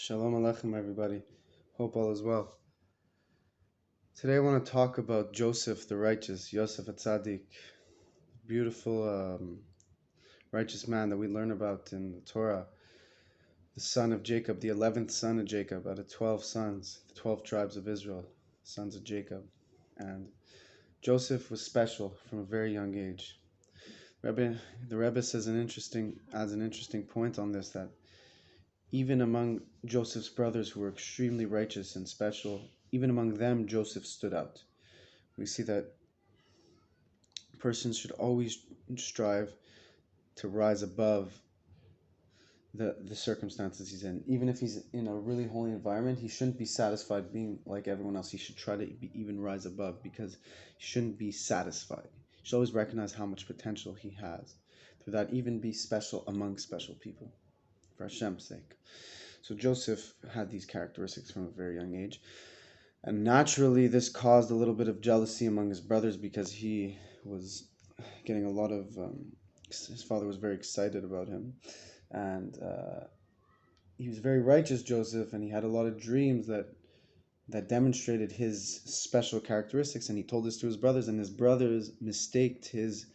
Shalom Aleichem, everybody. Hope all is well. Today I want to talk about Joseph the righteous, Yosef Ha Tzaddik, beautiful, righteous man that we learn about in the Torah, the son of Jacob, the 11th son of Jacob, out of 12 sons, the 12 tribes of Israel, sons of Jacob. And Joseph was special from a very young age. The Rebbe adds an interesting point on this, that even among Joseph's brothers who were extremely righteous and special, even among them Joseph stood out. We see that persons should always strive to rise above the circumstances he's in. Even if he's in a really holy environment, he shouldn't be satisfied being like everyone else. He should try to even rise above, because he shouldn't be satisfied. He should always recognize how much potential he has. Through that, even be special among special people, for Hashem's sake. So Joseph had these characteristics from a very young age. And naturally, this caused a little bit of jealousy among his brothers, because he was getting a lot of... his father was very excited about him. And he was very righteous, Joseph, and he had a lot of dreams that demonstrated his special characteristics. And he told this to his brothers, and his brothers mistaked his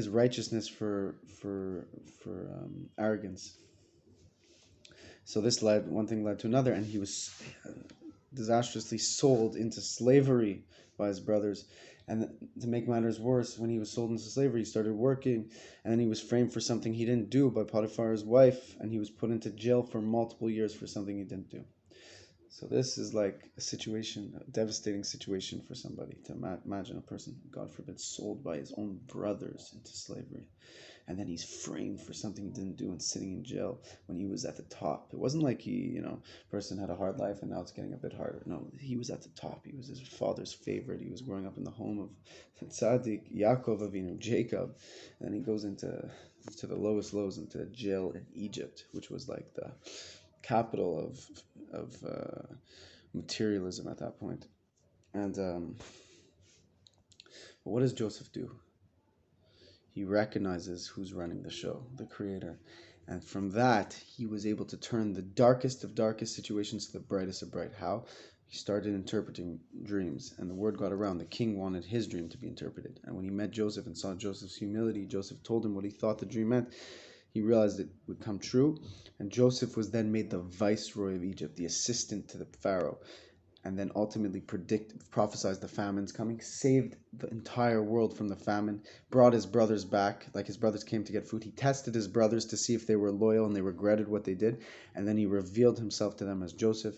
righteousness for arrogance. So one thing led to another, and he was disastrously sold into slavery by his brothers. And to make matters worse, when he was sold into slavery, he started working, and then he was framed for something he didn't do by Potiphar's wife, and he was put into jail for multiple years for something he didn't do. So this is like a devastating situation for somebody, to imagine a person, God forbid, sold by his own brothers into slavery. And then he's framed for something he didn't do and sitting in jail when he was at the top. It wasn't like person had a hard life and now it's getting a bit harder. No, he was at the top. He was his father's favorite. He was growing up in the home of Tzaddik, Yaakov Avinu, Jacob. And then he goes into the lowest lows, into jail in Egypt, which was like the capital of materialism at that point. And but what does Joseph do? He recognizes who's running the show, the Creator. And from that, he was able to turn the darkest of darkest situations to the brightest of bright. How? He started interpreting dreams, and the word got around. The king wanted his dream to be interpreted. And when he met Joseph and saw Joseph's humility, Joseph told him what he thought the dream meant. He realized it would come true. And Joseph was then made the viceroy of Egypt, the assistant to the Pharaoh. And then ultimately prophesied the famines coming, saved the entire world from the famine, brought his brothers back, like his brothers came to get food. He tested his brothers to see if they were loyal and they regretted what they did. And then he revealed himself to them as Joseph.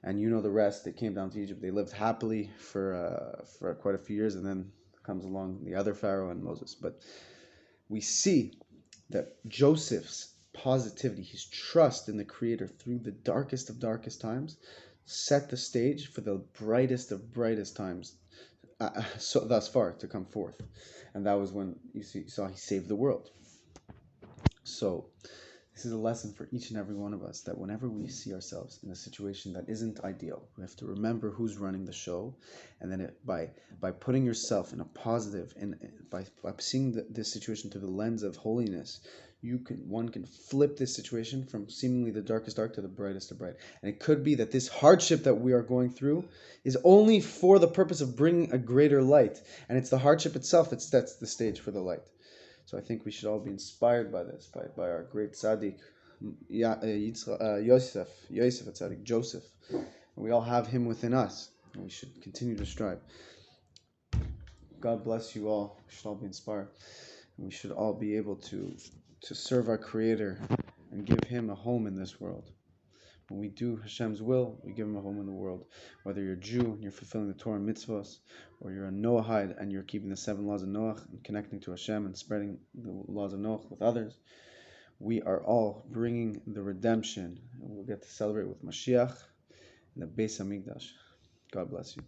And you know the rest. They came down to Egypt. They lived happily for quite a few years. And then comes along the other Pharaoh and Moses. But we see that Joseph's positivity, his trust in the Creator through the darkest of darkest times, set the stage for the brightest of brightest times thus far to come forth. And that was when you saw he saved the world. So this is a lesson for each and every one of us, that whenever we see ourselves in a situation that isn't ideal, we have to remember who's running the show. And then by putting yourself in a positive, and by seeing this situation through the lens of holiness, one can flip this situation from seemingly the darkest dark to the brightest of bright. And it could be that this hardship that we are going through is only for the purpose of bringing a greater light. And it's the hardship itself that sets the stage for the light. So I think we should all be inspired by this, by our great tzaddik, Yosef Ha Tzaddik, Joseph. And we all have him within us, and we should continue to strive. God bless you all. We should all be inspired. And we should all be able to serve our Creator and give him a home in this world. When we do Hashem's will, we give him a home in the world. Whether you're a Jew and you're fulfilling the Torah and mitzvos, or you're a Noahide and you're keeping the 7 laws of Noah and connecting to Hashem and spreading the laws of Noah with others, we are all bringing the redemption. And we'll get to celebrate with Mashiach and the Beis Hamikdash. God bless you.